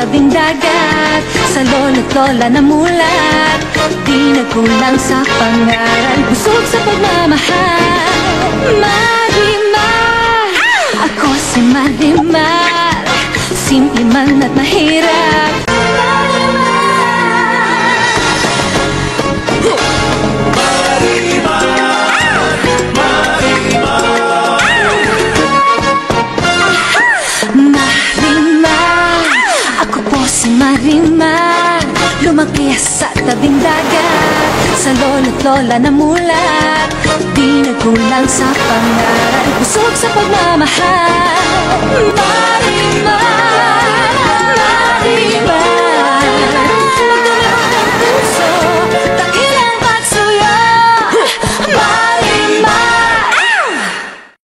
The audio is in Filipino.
tabing dagat, sa lolo't lola na mulat. Di nagkulang sa pangaral, busog sa pagmamahal. Marimar, ako si Marimar, simple man at mahirap. Marimar, lumaki sa tabing dagat, sa lolo't lola na mulat. Di nagkulang sa pangaral, busog sa pagmamahal.